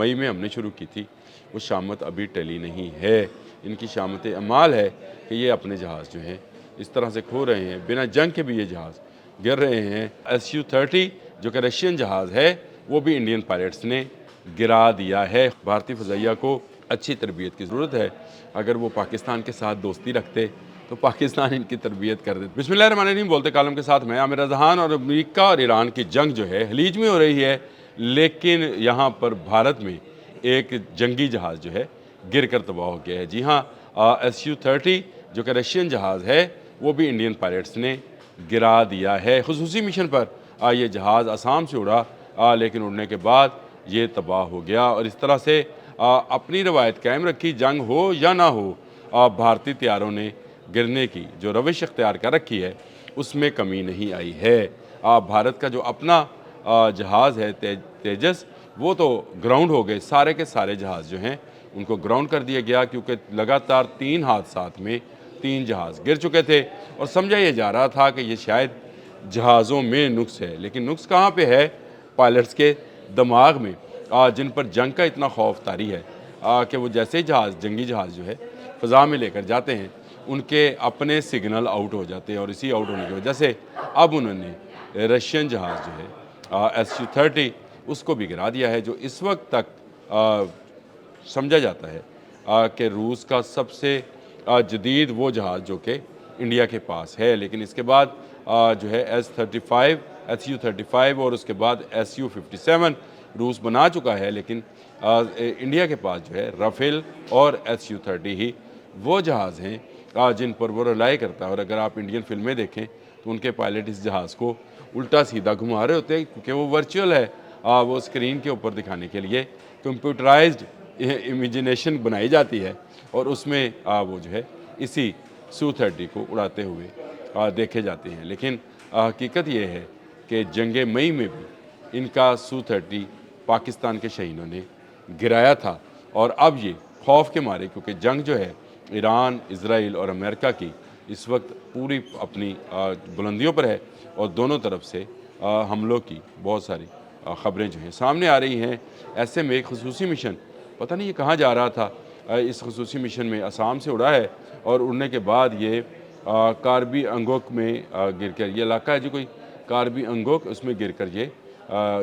मई में हमने शुरू की थी, वो शामत अभी टली नहीं है। इनकी शामत अमाल है कि ये अपने जहाज़ जो हैं इस तरह से खो रहे हैं, बिना जंग के भी ये जहाज़ गिर रहे हैं। Su-30 जो कि रशियन जहाज़ है, वो भी इंडियन पायलट्स ने गिरा दिया है। भारतीय फ़ज़ाइया को अच्छी तरबियत की ज़रूरत है। अगर वो पाकिस्तान के साथ दोस्ती रखते तो पाकिस्तान इनकी तरबियत कर देते। बिस्मिल्लाहिर्रहमानिर्रहीम, बोलते कालम के साथ मैं आमिर जहान। और अमेरिका और ईरान की जंग जो है खलीज में हो रही है, लेकिन यहाँ पर भारत में एक जंगी जहाज़ जो है गिर कर तबाह हो गया है। जी हाँ, Su-30 जो कि रशियन जहाज़ है, वो भी इंडियन पायलट्स ने गिरा दिया है। खुसूसी मिशन पर ये जहाज़ आसाम से उड़ा, लेकिन उड़ने के बाद ये तबाह हो गया। और इस तरह से अपनी रवायत कायम रखी, जंग हो या ना हो, भारतीय तैयारों ने गिरने की जो रविश अख्तियार कर रखी है उसमें कमी नहीं आई है। भारत का जो अपना जहाज़ है तेजस, वो तो ग्राउंड हो गए। सारे के सारे जहाज़ जो हैं उनको ग्राउंड कर दिया गया, क्योंकि लगातार 3 हादसात में 3 जहाज़ गिर चुके थे। और समझा ये जा रहा था कि ये शायद जहाज़ों में नुक्स है, लेकिन नुक्स कहाँ पे है? पायलट्स के दिमाग में, जिन पर जंग का इतना खौफ तारी है कि वो जैसे ही जंगी जहाज़ जो है फ़ज़ा में लेकर जाते हैं, उनके अपने सिग्नल आउट हो जाते हैं। और इसी आउट होने की वजह से अब उन्होंने रशियन जहाज़ जो है Su-30 उसको भी गिरा दिया है, जो इस वक्त तक समझा जाता है कि रूस का सबसे जदीद वो जहाज़ जो कि इंडिया के पास है। लेकिन इसके बाद जो है Su-35 और उसके बाद Su-57 रूस बना चुका है, लेकिन इंडिया के पास जो है राफेल और Su-30 ही वो जहाज़ हैं जिन पर वो रिलाई करता है। और अगर आप इंडियन फिल्में देखें तो उनके पायलट इस जहाज़ को उल्टा सीधा घुमा रहे होते हैं, क्योंकि वो वर्चुअल है। वो स्क्रीन के ऊपर दिखाने के लिए कंप्यूटराइज्ड इमेजिनेशन बनाई जाती है, और उसमें वो जो है इसी Su-30 को उड़ाते हुए देखे जाते हैं। लेकिन हकीकत ये है कि जंग मई में भी इनका Su-30 पाकिस्तान के शहीनों ने गिराया था। और अब ये खौफ के मारे, क्योंकि जंग जो है ईरान, इजराइल और अमेरिका की इस वक्त पूरी अपनी बुलंदियों पर है, और दोनों तरफ से हमलों की बहुत सारी ख़बरें जो हैं सामने आ रही हैं। ऐसे में एक खसूसी मिशन, पता नहीं ये कहाँ जा रहा था, इस खसूसी मिशन में आसाम से उड़ा है, और उड़ने के बाद ये कार्बी अंगोक में गिर कर, ये इलाका है जो कोई कार्बी अंगोक, उसमें गिर कर ये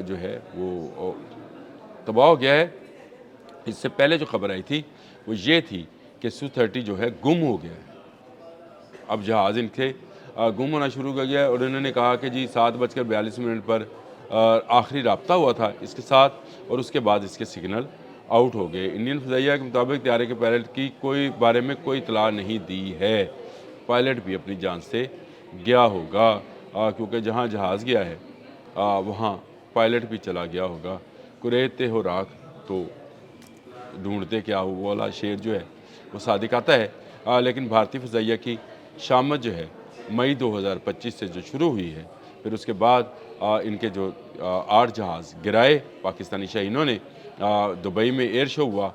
जो है वो तबाह हो गया है। इससे पहले जो खबर आई थी वो ये थी कि Su-30 जो है गुम हो गया है। अब जहाज़ इनके गुम होना शुरू हो गया है, और इन्होंने कहा कि जी 7:42 पर आखिरी रब्ता हुआ था इसके साथ, और उसके बाद इसके सिग्नल आउट हो गए। इंडियन फ़ज़ाइया के मुताबिक त्यारे के पायलट की कोई बारे में कोई इतला नहीं दी है। पायलट भी अपनी जान से गया होगा, क्योंकि जहाँ जहाज़ गया है वहाँ पायलट भी चला गया होगा। कुरेते हो राख तो ढूंढते क्या हो, वो वाला शेर जो है वो सादिक आता है। लेकिन भारतीय फ़ज़ाइया की शामत जो है मई 2025 से जो शुरू हुई है, फिर उसके बाद इनके जो 8 जहाज़ गिराए पाकिस्तानी शहीनों ने। दुबई में एयर शो हुआ,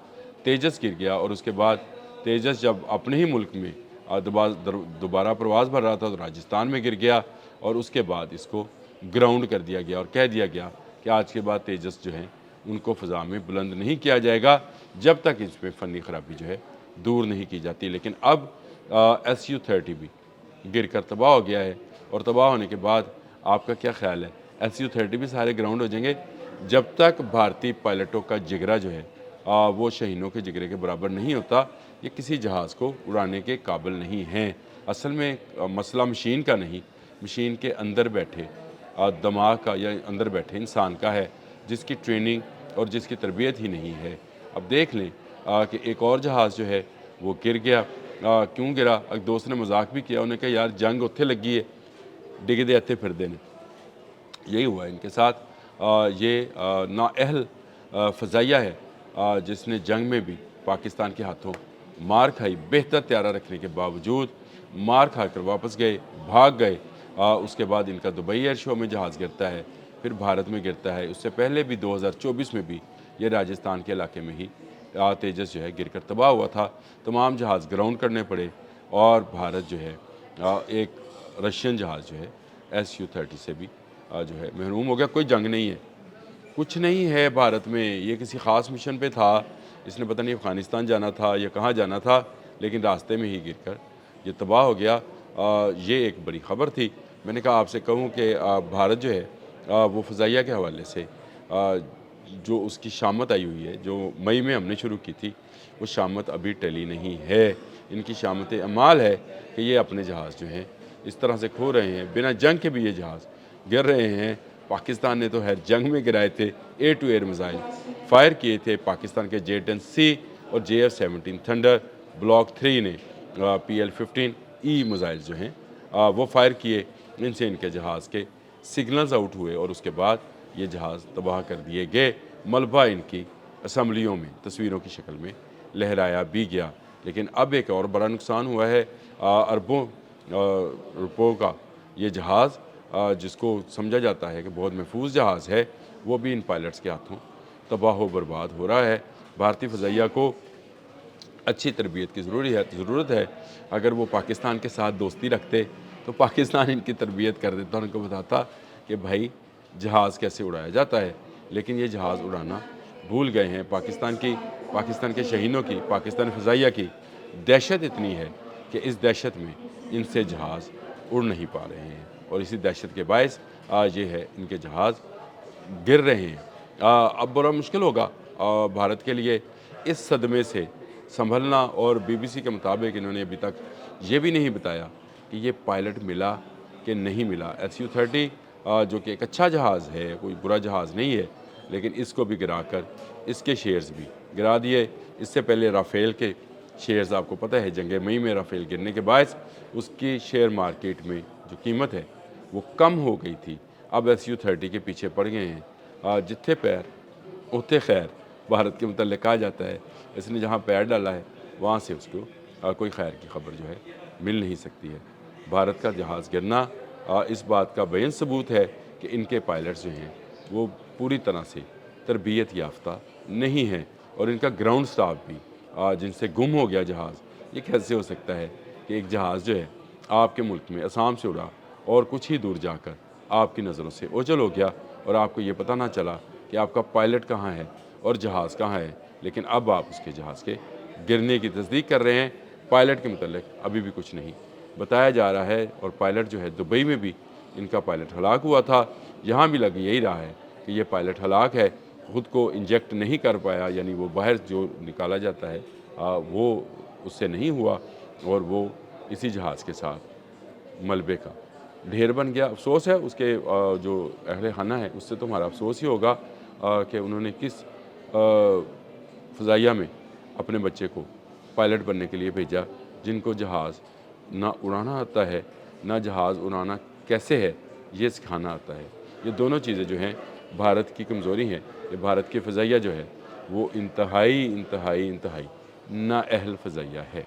तेजस गिर गया, और उसके बाद तेजस जब अपने ही मुल्क में दोबारा प्रवास भर रहा था तो राजस्थान में गिर गया, और उसके बाद इसको ग्राउंड कर दिया गया और कह दिया गया कि आज के बाद तेजस जो है उनको फ़ज़ा में बुलंद नहीं किया जाएगा जब तक इसमें फ़नी ख़राबी जो है दूर नहीं की जाती। लेकिन अब Su-30 भी गिर कर तबाह हो गया है, और तबाह होने के बाद आपका क्या ख्याल है? Su-30 भी सारे ग्राउंड हो जाएंगे जब तक भारतीय पायलटों का जिगरा जो है वो शहीनों के जिगरे के बराबर नहीं होता। ये किसी जहाज़ को उड़ाने के काबिल नहीं हैं। असल में मसला मशीन का नहीं, मशीन के अंदर बैठे दिमाग का या अंदर बैठे इंसान का है, जिसकी ट्रेनिंग और जिसकी तरबियत ही नहीं है। अब देख लें कि एक और जहाज़ जो है वो गिर गया। क्यों गिरा? एक दोस्त ने मजाक भी किया, उन्होंने कहा यार जंग उत्थे लगी है, डिगदे इत्थे फिरदे ने। यही हुआ इनके साथ। ये नाअहल फ़ज़ाइया है जिसने जंग में भी पाकिस्तान के हाथों मार खाई। बेहतर तैयारा रखने के बावजूद मार खाकर वापस गए, भाग गए। उसके बाद इनका दुबई एयर शो में जहाज़ गिरता है, फिर भारत में गिरता है। उससे पहले भी 2024 में भी ये राजस्थान के इलाके में ही तेजस जो है गिर कर तबाह हुआ था। तमाम जहाज़ ग्राउंड करने पड़े, और भारत जो है एक रशियन जहाज़ जो है Su-30 से भी जो है महरूम हो गया। कोई जंग नहीं है, کچھ نہیں ہے بھارت میں، یہ کسی خاص مشن پہ تھا، اس نے پتہ نہیں افغانستان جانا تھا یا کہاں جانا تھا، لیکن راستے میں ہی گر کر یہ تباہ ہو گیا۔ یہ ایک بڑی خبر تھی۔ میں نے کہا آپ سے کہوں کہ بھارت جو ہے وہ فضائیہ کے حوالے سے جو اس کی شامت آئی ہوئی ہے، جو مئی میں ہم نے شروع کی تھی، وہ شامت ابھی ٹلی نہیں ہے۔ ان کی شامت اعمال ہے کہ یہ اپنے جہاز جو ہیں اس طرح سے کھو رہے ہیں، بنا جنگ کے بھی یہ جہاز گر رہے ہیں۔ پاکستان نے تو خیر جنگ میں گرائے تھے، ایئر ٹو ایئر میزائل فائر کیے تھے پاکستان کے J-10C اور JF-17 تھنڈر، بلاک 3 نے PL-15E میزائل جو ہیں وہ فائر کیے، ان سے ان کے جہاز کے سگنلز آؤٹ ہوئے اور اس کے بعد یہ جہاز تباہ کر دیے گئے۔ ملبہ ان کی اسمبلیوں میں تصویروں کی شکل میں لہرایا بھی گیا۔ لیکن اب ایک اور بڑا نقصان ہوا ہے، اربوں روپوں کا یہ جہاز جس کو سمجھا جاتا ہے کہ بہت محفوظ جہاز ہے، وہ بھی ان پائلٹس کے ہاتھوں تباہ و برباد ہو رہا ہے۔ بھارتی فضائیہ کو اچھی تربیت کی ضرورت ہے۔ اگر وہ پاکستان کے ساتھ دوستی رکھتے تو پاکستان ان کی تربیت کر دیتا، ان کو بتاتا کہ بھائی جہاز کیسے اڑایا جاتا ہے، لیکن یہ جہاز اڑانا بھول گئے ہیں۔ پاکستان کے شہینوں کی، پاکستان فضائیہ کی دہشت اتنی ہے کہ اس دہشت میں ان سے جہاز اڑ نہیں پا رہے ہیں، اور اسی دہشت کے باعث آج یہ ہے ان کے جہاز گر رہے ہیں۔ اب بڑا مشکل ہوگا بھارت کے لیے اس صدمے سے سنبھلنا، اور BBC کے مطابق انہوں نے ابھی تک یہ بھی نہیں بتایا کہ یہ پائلٹ ملا کہ نہیں ملا۔ SU-30 جو کہ ایک اچھا جہاز ہے، کوئی برا جہاز نہیں ہے، لیکن اس کو بھی گرا کر اس کے شیئرز بھی گرا دیے۔ اس سے پہلے رافیل کے شیئرز آپ کو پتہ ہے جنگ مئی میں رافیل گرنے کے باعث اس کی شیئر مارکیٹ میں جو قیمت ہے وہ کم ہو گئی تھی۔ اب SU-30 کے پیچھے پڑ گئے ہیں۔ جتھے پیر اتھے خیر بھارت کے متعلق کہا جاتا ہے۔ اس نے جہاں پیر ڈالا ہے وہاں سے اس کو کوئی خیر کی خبر جو ہے مل نہیں سکتی ہے۔ بھارت کا جہاز گرنا اس بات کا بیان ثبوت ہے کہ ان کے پائلٹس جو ہیں وہ پوری طرح سے تربیت یافتہ نہیں ہیں، اور ان کا گراؤنڈ سٹاف بھی جن سے گم ہو گیا جہاز۔ یہ کیسے ہو سکتا ہے کہ ایک جہاز جو ہے آپ کے ملک میں آسام سے اڑا اور کچھ ہی دور جا کر آپ کی نظروں سے اوجھل ہو گیا، اور آپ کو یہ پتہ نہ چلا کہ آپ کا پائلٹ کہاں ہے اور جہاز کہاں ہے، لیکن اب آپ اس کے جہاز کے گرنے کی تصدیق کر رہے ہیں۔ پائلٹ کے متعلق ابھی بھی کچھ نہیں بتایا جا رہا ہے، اور پائلٹ جو ہے دبئی میں بھی ان کا پائلٹ ہلاک ہوا تھا، یہاں بھی لگ یہی رہا ہے کہ یہ پائلٹ ہلاک ہے، خود کو انجیکٹ نہیں کر پایا، یعنی وہ باہر جو نکالا جاتا ہے وہ اس سے نہیں ہوا، اور وہ اسی جہاز کے ساتھ ملبے کا ڈھیر بن گیا۔ افسوس ہے اس کے جو اہل خانہ ہے، اس سے تو ہمارا افسوس ہی ہوگا کہ انہوں نے کس فضائیہ میں اپنے بچے کو پائلٹ بننے کے لیے بھیجا، جن کو جہاز نہ اڑانا آتا ہے، نہ جہاز اڑانا کیسے ہے یہ سکھانا آتا ہے۔ یہ دونوں چیزیں جو ہیں بھارت کی کمزوری ہیں، کہ بھارت کی فضائیہ جو ہے وہ انتہائی نااہل فضائیہ ہے۔